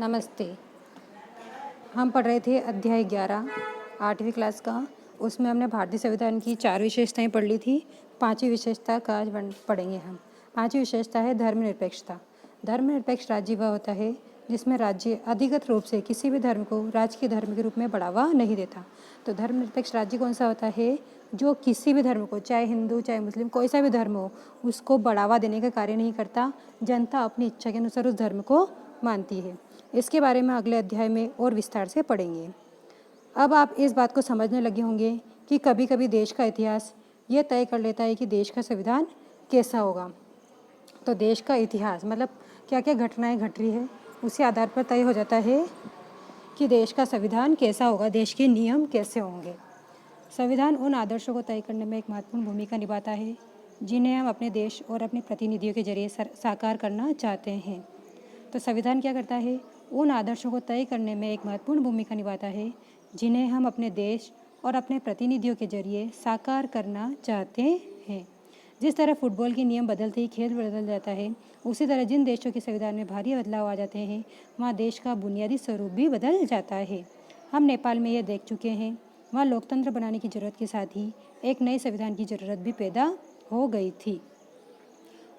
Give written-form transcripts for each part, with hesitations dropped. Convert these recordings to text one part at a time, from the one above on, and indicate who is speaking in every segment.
Speaker 1: नमस्ते। हम पढ़ रहे थे अध्याय 11 8वीं क्लास का। उसमें हमने भारतीय संविधान की 4 विशेषताएं पढ़ ली थी। 5वीं विशेषता का आज पढ़ेंगे हम। 5वीं विशेषता है धर्मनिरपेक्षता। धर्मनिरपेक्ष राज्य वह होता है जिसमें राज्य अधिकृत रूप से किसी भी धर्म को राजकीय धर्म के रूप में बढ़ावा नहीं देता। तो धर्मनिरपेक्ष राज्य कौन सा होता है? जो किसी भी धर्म को, चाहे हिंदू चाहे मुस्लिम, कोई सा भी धर्म हो, उसको बढ़ावा देने का कार्य नहीं करता। जनता अपनी इच्छा के अनुसार उस धर्म को मानती है। इसके बारे में अगले अध्याय में और विस्तार से पढ़ेंगे। अब आप इस बात को समझने लगे होंगे कि कभी कभी देश का इतिहास ये तय कर लेता है कि देश का संविधान कैसा होगा। तो देश का इतिहास मतलब क्या क्या घटनाएं घट रही है, उसी आधार पर तय हो जाता है कि देश का संविधान कैसा होगा, देश के नियम कैसे होंगे। संविधान उन आदर्शों को तय करने में एक महत्वपूर्ण भूमिका निभाता है जिन्हें हम अपने देश और अपने प्रतिनिधियों के जरिए साकार करना चाहते हैं। तो संविधान क्या करता है? उन आदर्शों को तय करने में एक महत्वपूर्ण भूमिका निभाता है जिन्हें हम अपने देश और अपने प्रतिनिधियों के जरिए साकार करना चाहते हैं। जिस तरह फुटबॉल के नियम बदलते ही खेल बदल जाता है, उसी तरह जिन देशों के संविधान में भारी बदलाव आ जाते हैं, वहाँ देश का बुनियादी स्वरूप भी बदल जाता है। हम नेपाल में यह देख चुके हैं। वहाँ लोकतंत्र बनाने की जरूरत के साथ ही एक नए संविधान की जरूरत भी पैदा हो गई थी।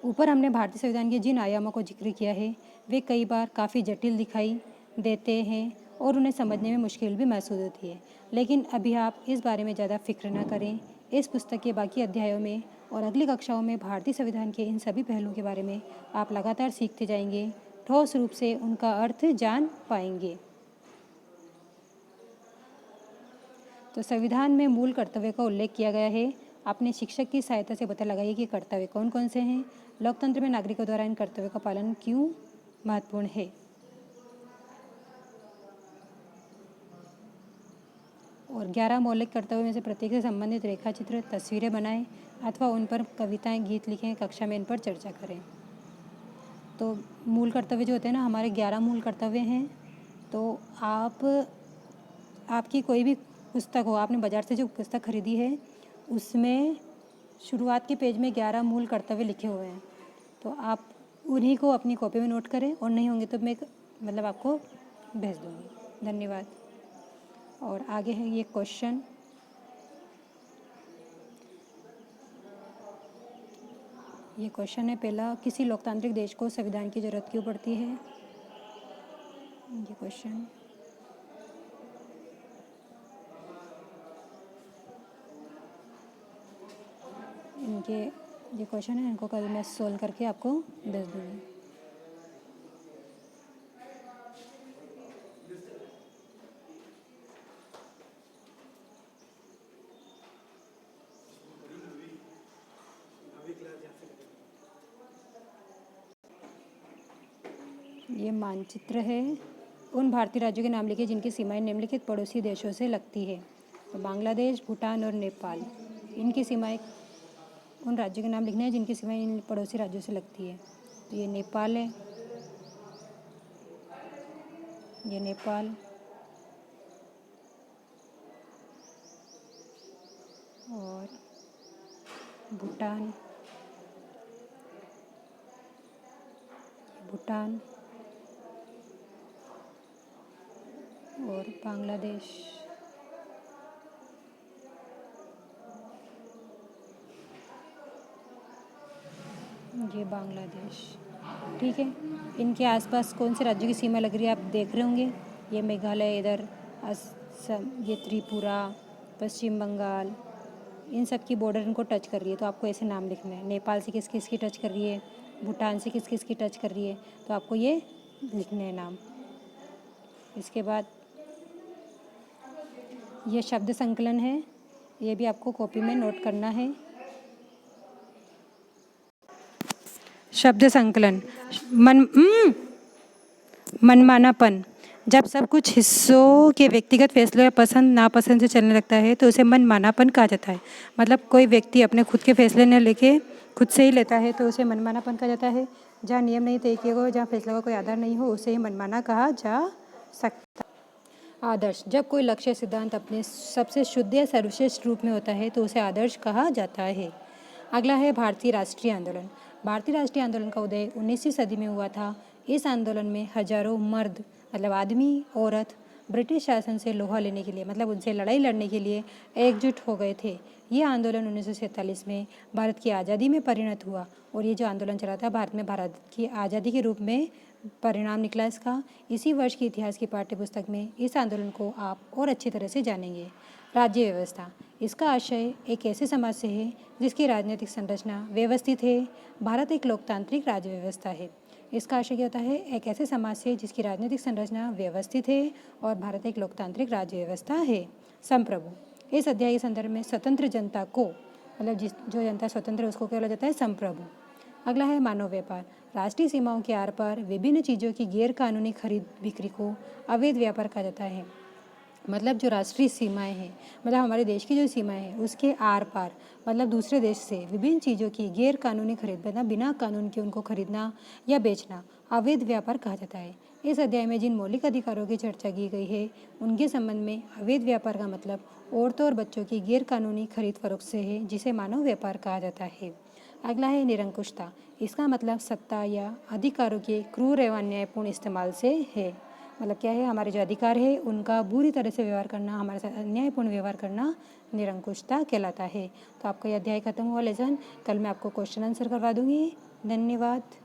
Speaker 1: ऊपर हमने भारतीय संविधान के जिन आयामों को जिक्र किया है, वे कई बार काफ़ी जटिल दिखाई देते हैं और उन्हें समझने में मुश्किल भी महसूस होती है। लेकिन अभी आप इस बारे में ज़्यादा फिक्र न करें। इस पुस्तक के बाकी अध्यायों में और अगली कक्षाओं में भारतीय संविधान के इन सभी पहलुओं के बारे में आप लगातार सीखते जाएंगे, ठोस रूप से उनका अर्थ जान पाएंगे। तो संविधान में मूल कर्तव्य का उल्लेख किया गया है। अपने शिक्षक की सहायता से पता लगाइए कि कर्तव्य कौन कौन से हैं। लोकतंत्र में नागरिकों द्वारा इन कर्तव्यों का पालन क्यों महत्वपूर्ण है। और 11 मौलिक कर्तव्यों में से प्रत्येक से संबंधित रेखाचित्र, तस्वीरें बनाएं अथवा उन पर कविताएं, गीत लिखें। कक्षा में इन पर चर्चा करें। तो मूल कर्तव्य जो होते हैं ना, हमारे 11 मूल कर्तव्य हैं। तो आपकी कोई भी पुस्तक हो, आपने बाज़ार से जो पुस्तक खरीदी है, उसमें शुरुआत के पेज में 11 मूल कर्तव्य लिखे हुए हैं। तो आप उन्हीं को अपनी कॉपी में नोट करें, और नहीं होंगे तो मैं आपको भेज दूँगी। धन्यवाद। और आगे है ये क्वेश्चन। ये क्वेश्चन है पहला, किसी लोकतांत्रिक देश को संविधान की ज़रूरत क्यों पड़ती है? ये क्वेश्चन। ये क्वेश्चन है, इनको कल मैं सोल्व करके आपको भेज दूँगी। ये मानचित्र है। उन भारतीय राज्यों के नाम लिखे जिनकी सीमाएं निम्नलिखित पड़ोसी देशों से लगती है। तो बांग्लादेश, भूटान और नेपाल, इनकी सीमाएं, उन राज्यों के नाम लिखने हैं जिनकी सीमाएं इन पड़ोसी राज्यों से लगती है। तो ये नेपाल है, ये नेपाल, और भूटान, भूटान और बांग्लादेश। ये बांग्लादेश। ठीक है। इनके आसपास कौन से राज्यों की सीमा लग रही है आप देख रहे होंगे। ये मेघालय, इधर असम, ये त्रिपुरा, पश्चिम बंगाल, इन सब की बॉर्डर इनको टच कर रही है। तो आपको ऐसे नाम लिखना है। नेपाल से किस किस की टच कर रही है, भूटान से किस किस की टच कर रही है, तो आपको ये लिखने हैं नाम। इसके बाद ये शब्द संकलन है, ये भी आपको कॉपी में नोट करना है। शब्द संकलन। मनमानापन। जब सब कुछ हिस्सों के व्यक्तिगत फैसले पसंद नापसंद से चलने लगता है तो उसे मनमानापन कहा जाता है। मतलब कोई व्यक्ति अपने खुद के फैसले न लेके खुद से ही लेता है तो उसे मनमानापन कहा जाता है। जहाँ नियम नहीं तय किए गए, जहाँ फैसले का कोई आधार नहीं हो, उसे ही मनमाना कहा जा सकता है। आदर्श। जब कोई लक्ष्य सिद्धांत अपने सबसे शुद्ध या सर्वश्रेष्ठ रूप में होता है तो उसे आदर्श कहा जाता है। अगला है भारतीय राष्ट्रीय आंदोलन। भारतीय राष्ट्रीय आंदोलन का उदय 19वीं सदी में हुआ था। इस आंदोलन में हजारों मर्द मतलब आदमी औरत ब्रिटिश शासन से लोहा लेने के लिए, मतलब उनसे लड़ाई लड़ने के लिए एकजुट हो गए थे। ये आंदोलन 1947 में भारत की आज़ादी में परिणत हुआ और ये जो आंदोलन चला था भारत में भारत की आज़ादी के रूप में परिणाम निकला इसका। इसी वर्ष की इतिहास की पाठ्य पुस्तक में इस आंदोलन को आप और अच्छी तरह से जानेंगे। राज्य व्यवस्था, इसका आशय एक ऐसे समाज से है जिसकी राजनीतिक संरचना व्यवस्थित है। भारत एक लोकतांत्रिक राज्य व्यवस्था है। इसका आशय क्या होता है? एक ऐसे समाज से जिसकी राजनीतिक संरचना व्यवस्थित है और भारत एक लोकतांत्रिक राज्य व्यवस्था है। संप्रभु, इस अध्याय के संदर्भ में स्वतंत्र जनता को, मतलब जो जनता स्वतंत्र है उसको क्या बोला जाता है? संप्रभु। अगला है मानव व्यापार। राष्ट्रीय सीमाओं के आर पार विभिन्न चीज़ों की गैर कानूनी खरीद बिक्री को अवैध व्यापार कहा जाता है। मतलब जो राष्ट्रीय सीमाएं हैं, मतलब हमारे देश की जो सीमाएं हैं उसके आर पार, मतलब दूसरे देश से विभिन्न चीज़ों की गैर कानूनी खरीद, मतलब बिना कानून के उनको खरीदना या बेचना अवैध व्यापार कहा जाता है। इस अध्याय में जिन मौलिक अधिकारों की चर्चा की गई है उनके संबंध में अवैध व्यापार का मतलब औरतों और बच्चों की गैर कानूनी खरीद फरोख्त से है, जिसे मानव व्यापार कहा जाता है। अगला है निरंकुशता। इसका मतलब सत्ता या अधिकारों के क्रूर एवं अन्यायपूर्ण इस्तेमाल से है। मतलब क्या है? हमारे जो अधिकार है उनका बुरी तरह से व्यवहार करना, हमारे साथ अन्यायपूर्ण व्यवहार करना निरंकुशता कहलाता है। तो आपका यह अध्याय खत्म हुआ लेसन। कल मैं आपको क्वेश्चन आंसर करवा दूंगी। धन्यवाद।